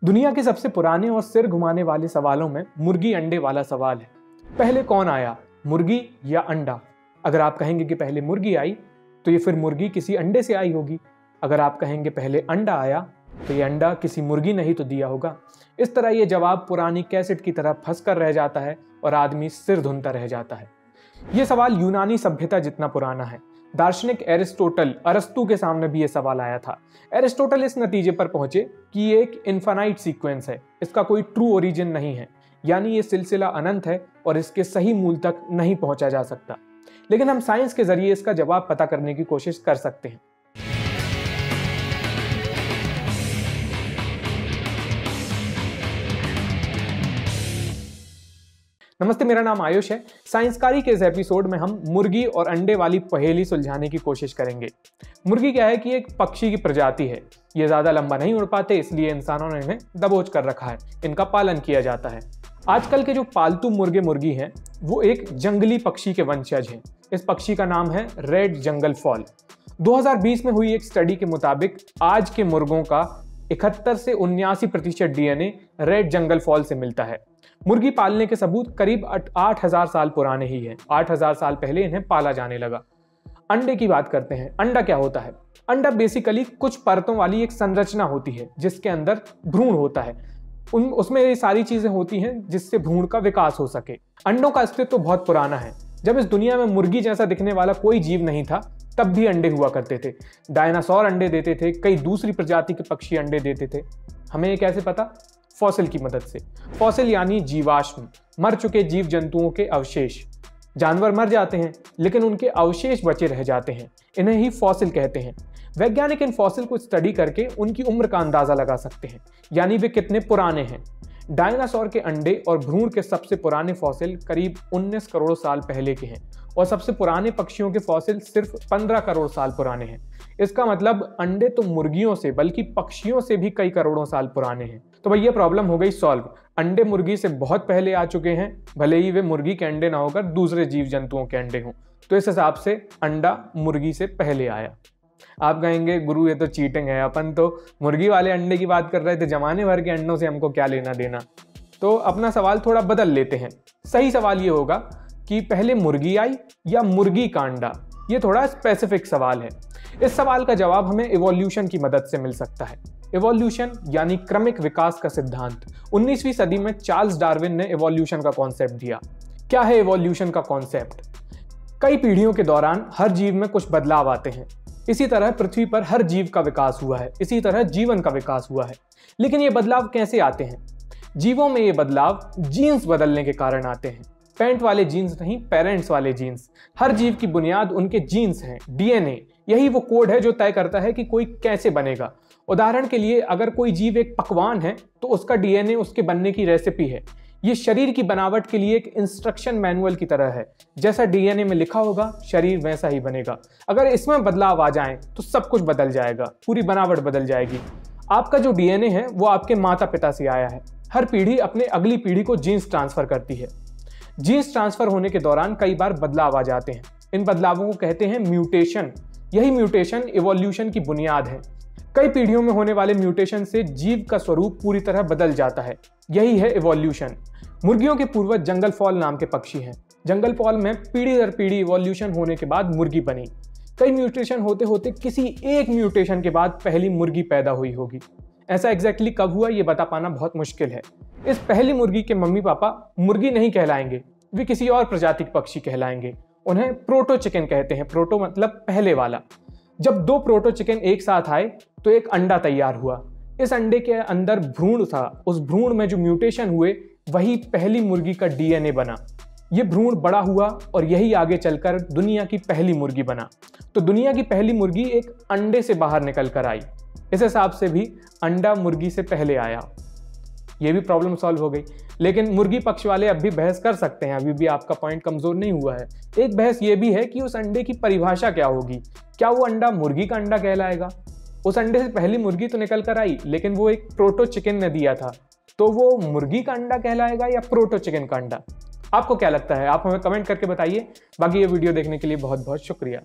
दुनिया के सबसे पुराने और सिर घुमाने वाले सवालों में मुर्गी अंडे वाला सवाल है। पहले कौन आया, मुर्गी या अंडा? अगर आप कहेंगे कि पहले मुर्गी आई तो ये फिर मुर्गी किसी अंडे से आई होगी। अगर आप कहेंगे पहले अंडा आया तो ये अंडा किसी मुर्गी ने ही तो दिया होगा। इस तरह ये जवाब पुरानी कैसेट की तरह फंस कर रह जाता है और आदमी सिर धुनता रह जाता है। ये सवाल यूनानी सभ्यता जितना पुराना है। दार्शनिक एरिस्टोटल अरस्तु के सामने भी ये सवाल आया था। एरिस्टोटल इस नतीजे पर पहुंचे कि ये एक इनफाइनाइट सीक्वेंस है, इसका कोई ट्रू ओरिजिन नहीं है, यानी ये सिलसिला अनंत है और इसके सही मूल तक नहीं पहुंचा जा सकता। लेकिन हम साइंस के जरिए इसका जवाब पता करने की कोशिश कर सकते हैं। नमस्ते, मेरा नाम आयुष है। साइंसकारी के इस एपिसोड में हम मुर्गी और अंडे वाली पहेली सुलझाने की कोशिश करेंगे। मुर्गी क्या है कि एक पक्षी की प्रजाति है। ये ज्यादा लंबा नहीं उड़ पाते, इसलिए इंसानों ने इन्हें दबोच कर रखा है। इनका पालन किया जाता है। आजकल के जो पालतू मुर्गे मुर्गी हैं वो एक जंगली पक्षी के वंशज हैं। इस पक्षी का नाम है रेड जंगल फॉल। 2020 में हुई एक स्टडी के मुताबिक आज के मुर्गों का 71 से 79% डीएनए रेड जंगल फॉल से मिलता है। मुर्गी पालने के सबूत करीब 8000 साल पुराने ही हैं। 8000 साल पहले इन्हें पाला जाने लगा। अंडे की बात करते हैं। अंडा क्या होता है? अंडा बेसिकली कुछ परतों वाली एक संरचना होती है जिसके अंदर भ्रूण होता है। उसमें ये सारी चीजें होती हैं जिससे भ्रूण का विकास हो सके। अंडों का अस्तित्व तो बहुत पुराना है। जब इस दुनिया में मुर्गी जैसा दिखने वाला कोई जीव नहीं था तब भी अंडे हुआ करते थे। डायनासोर अंडे देते थे, कई दूसरी प्रजाति के पक्षी अंडे देते थे। हमें ये कैसे पता? फॉसिल की मदद से। फॉसिल यानी जीवाश्म, मर चुके जीव जंतुओं के अवशेष। जानवर मर जाते हैं लेकिन उनके अवशेष बचे रह जाते हैं, इन्हें ही फॉसिल कहते हैं। वैज्ञानिक इन फॉसिल को स्टडी करके उनकी उम्र का अंदाजा लगा सकते हैं, यानी वे कितने पुराने हैं। डायनासोर के अंडे और भ्रूण के सबसे पुराने फॉसिल करीब 19 करोड़ साल पहले के हैं और सबसे पुराने पक्षियों के फॉसिल सिर्फ 15 करोड़ साल पुराने हैं। इसका मतलब अंडे तो मुर्गियों से बल्कि पक्षियों से भी कई करोड़ों साल पुराने हैं। तो भैया प्रॉब्लम हो गई सॉल्व। अंडे मुर्गी से बहुत पहले आ चुके हैं, भले ही वे मुर्गी के अंडे ना होकर दूसरे जीव जंतुओं के अंडे हों। तो इस हिसाब से अंडा मुर्गी से पहले आया। आप कहेंगे गुरु ये तो चीटिंग है, अपन तो मुर्गी वाले अंडे की बात कर रहे थे, जमाने भर के अंडों से हमको क्या लेना देना। तो अपना सवाल थोड़ा बदल लेते हैं। सही सवाल ये होगा कि पहले मुर्गी आई या मुर्गी का अंडा। ये थोड़ा स्पेसिफिक सवाल है। इस सवाल का जवाब हमें इवोल्यूशन की मदद से मिल सकता है। इवोल्यूशन यानी क्रमिक विकास का सिद्धांत। 19वीं सदी में चार्ल्स डार्विन ने इवोल्यूशन का कॉन्सेप्ट दिया। क्या है इवोल्यूशन का कॉन्सेप्ट? कई पीढ़ियों के दौरान हर जीव में कुछ बदलाव आते हैं। इसी तरह पृथ्वी पर हर जीव का विकास हुआ है, इसी तरह जीवन का विकास हुआ है। लेकिन ये बदलाव कैसे आते हैं? जीवों में ये बदलाव जीन्स बदलने के कारण आते हैं। पेरेंट वाले जीन्स नहीं, पेरेंट्स वाले जीन्स। हर जीव की बुनियाद उनके जीन्स हैं, डीएनए। यही वो कोड है जो तय करता है कि कोई कैसे बनेगा। उदाहरण के लिए अगर कोई जीव एक पकवान है तो उसका डीएनए उसके बनने की रेसिपी है। ये शरीर की बनावट के लिए एक इंस्ट्रक्शन मैनुअल की तरह है। जैसा डीएनए में लिखा होगा शरीर वैसा ही बनेगा। अगर इसमें बदलाव आ जाए तो सब कुछ बदल जाएगा, पूरी बनावट बदल जाएगी। आपका जो डीएनए है वो आपके माता पिता से आया है। हर पीढ़ी अपने अगली पीढ़ी को जीन्स ट्रांसफर करती है। जीन्स ट्रांसफर होने के दौरान कई बार बदलाव आ जाते हैं। इन बदलावों को कहते हैं म्यूटेशन। यही म्यूटेशन इवोल्यूशन की बुनियाद है। कई पीढ़ियों में होने वाले म्यूटेशन से जीव का स्वरूप पूरी तरह बदल जाता है। यही है इवोल्यूशन। मुर्गियों के पूर्वज जंगल फॉल नाम के पक्षी हैं। जंगल फॉल में पीढ़ी दर पीढ़ी इवोल्यूशन होने के बाद मुर्गी बनी। कई म्यूटेशन होते होते किसी एक म्यूटेशन के बाद पहली मुर्गी पैदा हुई होगी। ऐसा एग्जैक्टली कब हुआ ये बता पाना बहुत मुश्किल है। इस पहली मुर्गी के मम्मी पापा मुर्गी नहीं कहलाएंगे, वे किसी और प्रजाति के पक्षी कहलाएंगे। उन्हें प्रोटो चिकन कहते हैं। प्रोटो मतलब पहले वाला। जब दो प्रोटो चिकन एक साथ आए तो एक अंडा तैयार हुआ। इस अंडे के अंदर भ्रूण था। उस भ्रूण में जो म्यूटेशन हुए वही पहली मुर्गी का डीएनए बना। ये भ्रूण बड़ा हुआ और यही आगे चलकर दुनिया की पहली मुर्गी बना। तो दुनिया की पहली मुर्गी एक अंडे से बाहर निकल कर आई। इस हिसाब से भी अंडा मुर्गी से पहले आया। ये भी प्रॉब्लम सॉल्व हो गई। लेकिन मुर्गी पक्ष वाले अब भी बहस कर सकते हैं, अभी भी आपका पॉइंट कमजोर नहीं हुआ है। एक बहस ये भी है कि उस अंडे की परिभाषा क्या होगी। क्या वो अंडा मुर्गी का अंडा कहलाएगा? उस अंडे से पहली मुर्गी तो निकल कर आई लेकिन वो एक प्रोटो चिकन ने दिया था, तो वो मुर्गी का अंडा कहलाएगा या प्रोटो चिकन का अंडा? आपको क्या लगता है? आप हमें कमेंट करके बताइए। बाकी ये वीडियो देखने के लिए बहुत बहुत शुक्रिया।